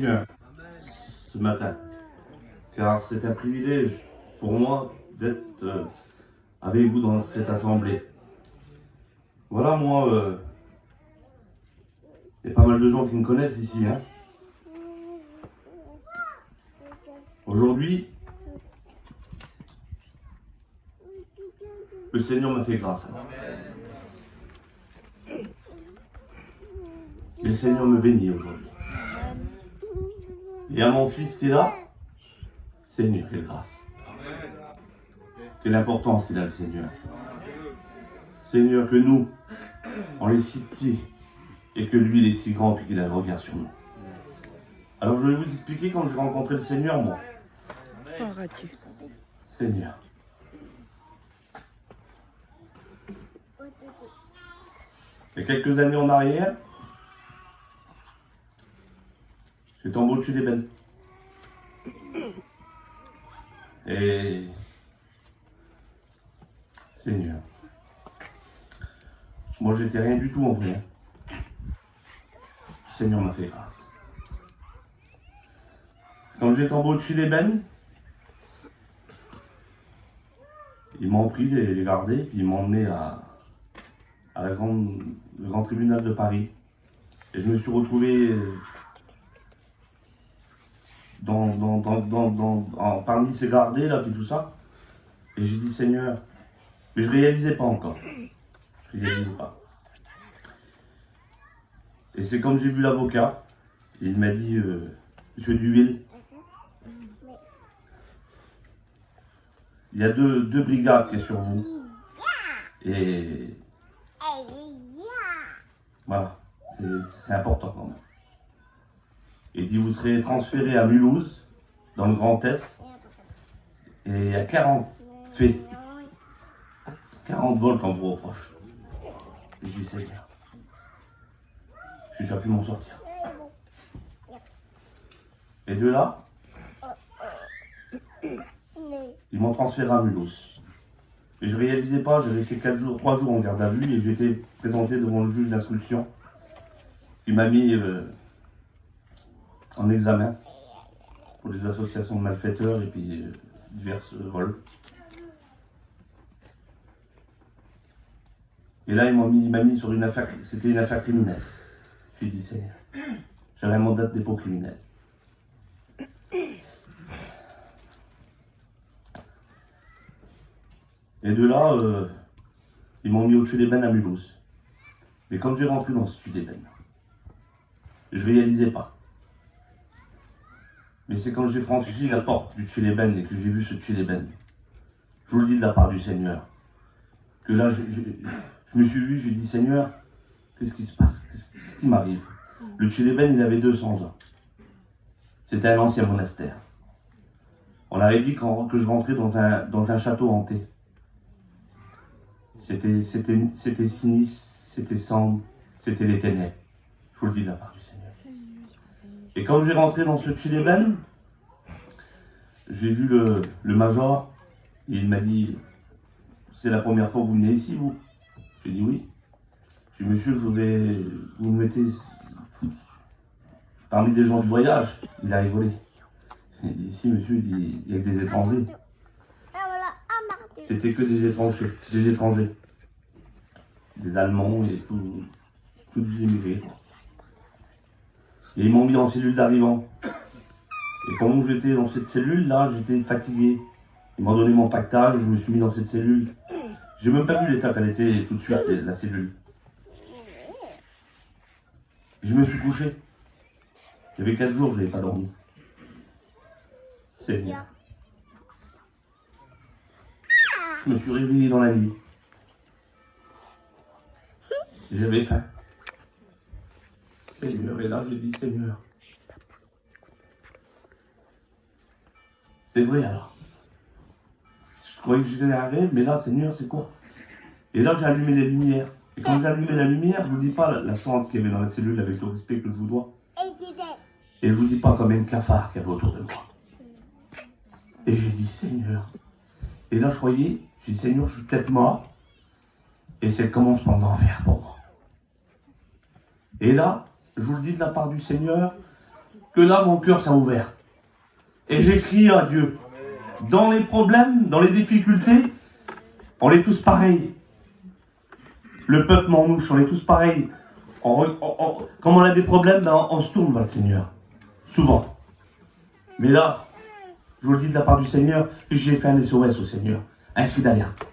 Seigneur, ce matin, car c'est un privilège pour moi d'être avec vous dans cette assemblée. Voilà, moi, il y a pas mal de gens qui me connaissent ici. Hein. Aujourd'hui, le Seigneur m'a fait grâce. Et le Seigneur me bénit aujourd'hui. Et à mon fils qui est là, Seigneur, quelle grâce. Quelle importance qu'il a le Seigneur. Seigneur, que nous, on est si petits et que lui, il est si grand et qu'il a le regard sur nous. Alors je vais vous expliquer quand j'ai rencontré le Seigneur, moi. Seigneur. Il y a quelques années en arrière, j'étais en Bauchi des Bennes. Et Seigneur, moi j'étais rien du tout en vrai. Le Seigneur m'a fait grâce. Quand j'étais en Bauchi des Bennes, ils m'ont pris, les gardés, puis ils m'ont emmené à le grand tribunal de Paris. Et je me suis retrouvé parmi ces gardés là, puis tout ça. Et j'ai dit Seigneur, mais je réalisais pas encore. Je réalisais pas. Et c'est comme j'ai vu l'avocat, il m'a dit, Monsieur Duville, il y a deux brigades qui sont sur vous. Et voilà, c'est important quand même. Il dit, vous serez transféré à Mulhouse, dans le Grand Est, et il y a 40 faits, 40 vols qu'on vous reproche. Et je dis, Seigneur, je n'ai déjà pu m'en sortir. Et de là, ils m'ont transféré à Mulhouse. Et je ne réalisais pas, j'ai resté 3 jours en garde à vue et j'ai été présenté devant le juge d'instruction qui m'a mis en examen pour des associations de malfaiteurs et puis divers vols. Et là, il m'a mis sur une affaire, c'était une affaire criminelle. Je lui ai dit, Seigneur, j'avais un mandat de dépôt criminel. Et de là, ils m'ont mis au Tulében à Mulhouse. Mais quand j'ai rentré dans ce Tulében, je réalisais pas. Mais c'est quand j'ai franchi la porte du Tulében et que j'ai vu ce Tulében, je vous le dis de la part du Seigneur, que là, je me suis vu, j'ai dit, Seigneur, qu'est-ce qui se passe? Qu'est-ce qui m'arrive? Le Tulében, il avait 200 ans. C'était un ancien monastère. On avait dit que je rentrais dans un château hanté. C'était sinistre, c'était sombre, c'était les ténèbres. Je vous le dis de la part du Seigneur. Et quand j'ai rentré dans ce Tulében, j'ai vu le major, et il m'a dit, c'est la première fois que vous venez ici, vous? J'ai dit oui. J'ai dit, monsieur, vous me mettez parmi des gens de voyage. Il a rigolé. Il dit, ici, monsieur, il y a que des étrangers. C'était que des étrangers. Des Allemands et tous des immigrés. Et ils m'ont mis en cellule d'arrivant. Et quand j'étais dans cette cellule-là, j'étais fatigué. Ils m'ont donné mon pactage, je me suis mis dans cette cellule. J'ai même pas vu l'état qu'elle était tout de suite, la cellule. Je me suis couché. Il y avait 4 jours, je n'avais pas dormi. Seigneur. Je me suis réveillé dans la nuit. J'avais faim. Seigneur, et là j'ai dit, Seigneur. C'est vrai alors. Je croyais que j'étais un rêve, mais là, Seigneur, c'est quoi? Et là, j'ai allumé les lumières. Et quand j'ai allumé la lumière, je ne vous dis pas la cendre qu'il y avait dans la cellule avec le respect que je vous dois. Et je ne vous dis pas combien de cafards qu'il y avait autour de moi. Et j'ai dit, Seigneur. Et là, je croyais, j'ai dit, Seigneur, je suis peut-être mort. Et c'est le commencement d'enfer pour moi. Et là, je vous le dis de la part du Seigneur, que que là, mon cœur s'est ouvert. Et j'ai crié à Dieu. Dans les problèmes, dans les difficultés, on est tous pareils. Le peuple manouche, on est tous pareils. Quand on a des problèmes, ben, on se tourne vers le Seigneur. Souvent. Mais là, je vous le dis de la part du Seigneur, j'ai fait un SOS au Seigneur. Un cri d'alerte.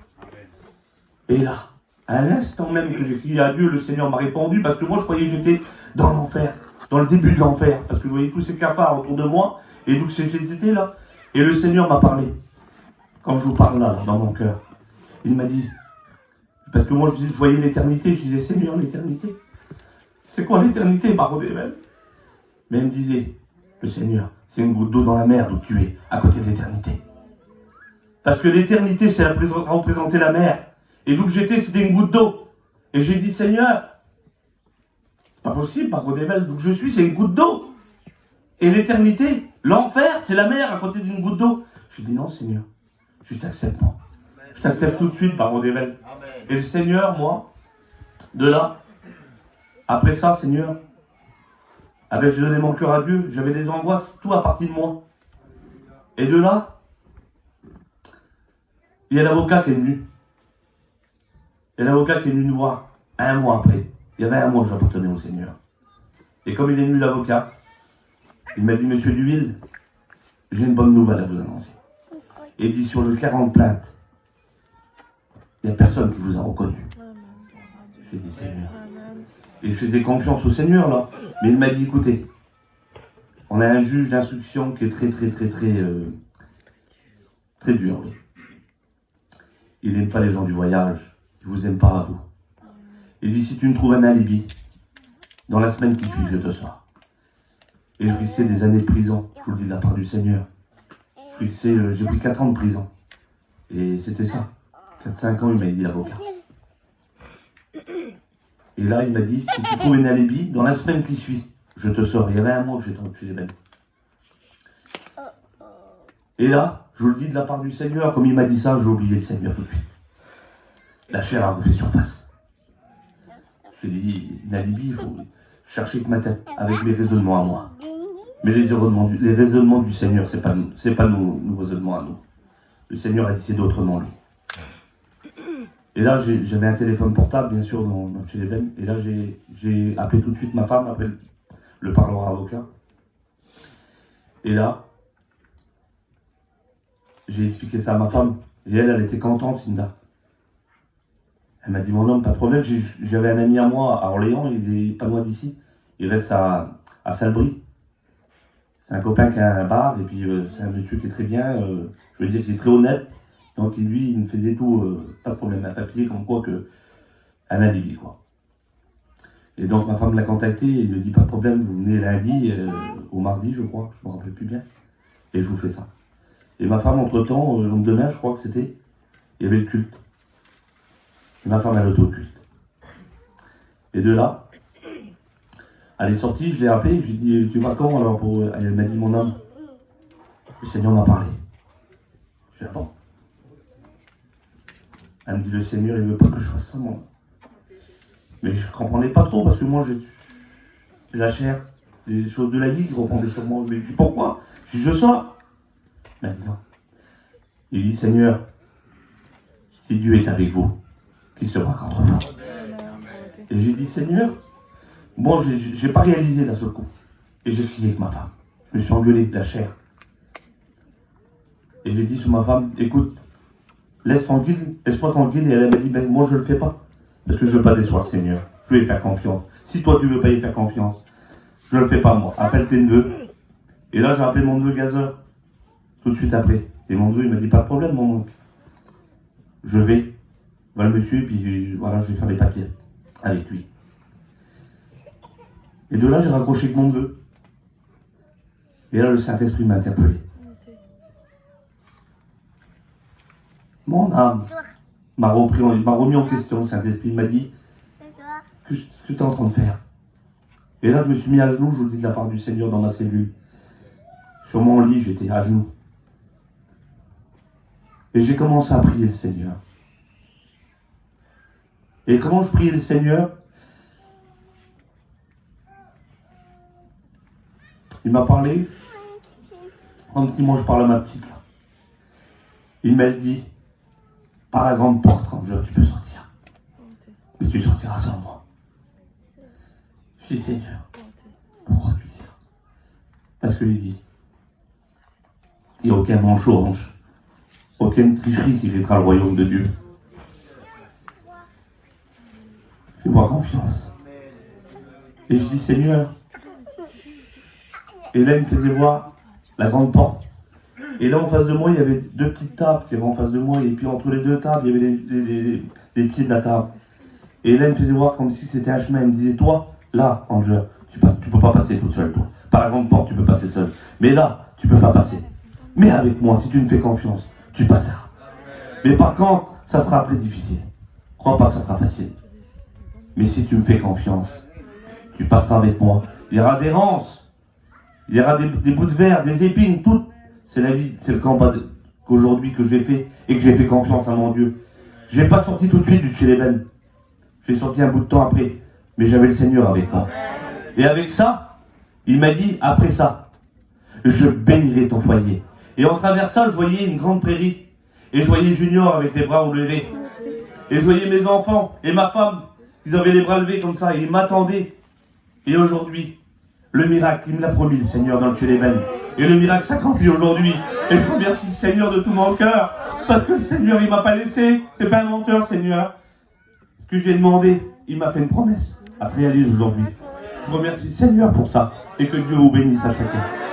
Et là, à l'instant même que j'ai crié à Dieu, le Seigneur m'a répondu parce que moi je croyais que j'étais dans l'enfer. Dans le début de l'enfer. Parce que je voyais tous ces cafards autour de moi. Et donc j'étais là. Et le Seigneur m'a parlé. Quand je vous parle là, dans mon cœur. Il m'a dit, parce que moi je voyais l'éternité, je disais, Seigneur, l'éternité. C'est quoi l'éternité, Baron d'Evel? Mais il me disait, le Seigneur, c'est une goutte d'eau dans la mer d'où tu es, à côté de l'éternité. Parce que l'éternité, c'est représenter la mer. Et d'où j'étais, c'était une goutte d'eau. Et j'ai dit, Seigneur, pas possible, Baron d'Evel, d'où je suis, c'est une goutte d'eau. Et l'éternité, l'enfer, c'est la mer à côté d'une goutte d'eau. J'ai dit, non, Seigneur, je t'accepte, moi. Je t'accepte tout de suite, Baron d'Evel. Et le Seigneur, moi, de là, après ça, Seigneur, j'ai donné mon cœur à Dieu, j'avais des angoisses, tout à partir de moi. Et de là, il y a l'avocat qui est venu. Il y a l'avocat qui est venu nous voir un mois après. Il y avait un mois que j'appartenais au Seigneur. Et comme il est venu l'avocat, il m'a dit, Monsieur Duville, j'ai une bonne nouvelle à vous annoncer. Et il dit, sur le 40 plaintes, il n'y a personne qui vous a reconnu. J'ai dit, Seigneur. Et je faisais confiance au Seigneur, là. Mais il m'a dit, écoutez, on a un juge d'instruction qui est très dur, oui. Il n'aime pas les gens du voyage. Il vous aime pas à vous. Il dit, si tu me trouves un alibi, dans la semaine qui suit, je te sors. Et je risquais des années de prison, je vous le dis de la part du Seigneur. J'ai pris 4 ans de prison. Et c'était ça. 4-5 ans, il m'a dit l'avocat. Et là, il m'a dit, si tu trouves une alibi, dans la semaine qui suit, je te sors. Il y avait un mois que j'étais chez les bennes. Et là, je vous le dis de la part du Seigneur, comme il m'a dit ça, j'ai oublié le Seigneur tout de suite. La chair a refait surface. J'ai dit, une alibi, il faut chercher que ma tête, avec mes raisonnements à moi. Mais les raisonnements du Seigneur, c'est pas nos raisonnements à nous. Le Seigneur a dit, c'est d'autrement lui. Et là, j'avais un téléphone portable, bien sûr, chez les bennes. Et là, j'ai appelé tout de suite ma femme, après le parloir avocat. Et là, j'ai expliqué ça à ma femme. Et elle était contente, Cinda. Elle m'a dit, mon homme, pas de problème. J'avais un ami à moi, à Orléans, il est pas loin d'ici. Il reste à Salbris. C'est un copain qui a un bar, et puis c'est un monsieur qui est très bien, je veux dire qu'il est très honnête. Donc lui, il me faisait tout, pas de problème, un papier comme quoi que, un alibi, quoi. Et donc ma femme l'a contacté, et il lui dit, pas de problème, vous venez lundi, au mardi, je crois, je me rappelle plus bien, et je vous fais ça. Et ma femme, entre-temps, le lendemain, je crois que c'était, il y avait le culte. Et ma femme, elle était au culte. Et de là, elle est sortie, je l'ai appelée, je lui ai dit, tu vas quand alors pour... Elle m'a dit, mon homme, le Seigneur m'a parlé. Je dis, ah bon? Elle me dit, le Seigneur, il ne veut pas que je fasse ça, moi. Mais je ne comprenais pas trop, parce que moi, j'ai la chair, les choses de la vie qui rependaient sur moi. Mais je dis, pourquoi? Je dis, je sors. Elle dit, non. Il dit, Seigneur, si Dieu est avec vous, qui sera contre vous? Et j'ai dit, Seigneur, moi, je n'ai pas réalisé d'un seul coup. Et j'ai crié avec ma femme. Je me suis engueulé de la chair. Et j'ai dit sur ma femme, écoute, laisse-moi tranquille. Et elle m'a dit, ben moi je ne le fais pas. Parce que je ne veux pas décevoir le Seigneur. Je veux y faire confiance. Si toi tu ne veux pas y faire confiance, je ne le fais pas moi. Appelle tes neveux. Et là j'ai appelé mon neveu gazeur. Tout de suite après. Et mon neveu il m'a dit, pas de problème mon oncle. Je vais. Voilà le monsieur, et puis voilà, je vais faire les papiers avec lui. Et de là j'ai raccroché avec mon neveu. Et là le Saint-Esprit m'a interpellé. Mon âme m'a remis en question, le Saint-Esprit m'a dit, qu'est-ce que tu es en train de faire? Et là, je me suis mis à genoux, je vous le dis de la part du Seigneur, dans ma cellule. Sur mon lit, j'étais à genoux. Et j'ai commencé à prier le Seigneur. Et comment je priais le Seigneur? Il m'a parlé comme si moi je parle à ma petite. Là. Il m'a dit, par la grande porte, quand tu peux sortir. Mais tu sortiras sans moi. Je dis, Seigneur, pourquoi tu dis ça? Parce que il dit, il n'y a aucun manche, aucune tricherie qui fêtera le royaume de Dieu. Fais-moi confiance. Et je dis, Seigneur, et là il me faisait voir la grande porte. Et là en face de moi, il y avait deux petites tables qui étaient en face de moi, et puis entre les deux tables, il y avait les pieds de la table. Et là il me faisait voir comme si c'était un chemin. Il me disait, toi, là, Angela, tu peux pas passer toute seule, toi. Par la grande porte, tu peux passer seul. Mais là, tu peux pas passer. Mais avec moi, si tu me fais confiance, tu passeras. Mais par contre, ça sera très difficile. Crois pas que ça sera facile. Mais si tu me fais confiance, tu passeras avec moi. Il y aura des ronces, il y aura des bouts de verre, des épines, tout. C'est la vie, c'est le combat qu'aujourd'hui que j'ai fait et que j'ai fait confiance à mon Dieu. Je n'ai pas sorti tout de suite du Tchélében. J'ai sorti un bout de temps après. Mais j'avais le Seigneur avec moi. Et avec ça, il m'a dit, après ça, je bénirai ton foyer. Et en travers ça, je voyais une grande prairie. Et je voyais Junior avec les bras relevés. Et je voyais mes enfants et ma femme, ils avaient les bras levés comme ça, et ils m'attendaient. Et aujourd'hui, le miracle, il me l'a promis, le Seigneur, dans le Tchélében. Et le miracle s'accomplit aujourd'hui. Et je remercie le Seigneur de tout mon cœur. Parce que le Seigneur, il m'a pas laissé. C'est pas un menteur, Seigneur. Ce que j'ai demandé, il m'a fait une promesse. Elle se réalise aujourd'hui. Je remercie le Seigneur pour ça. Et que Dieu vous bénisse à chacun.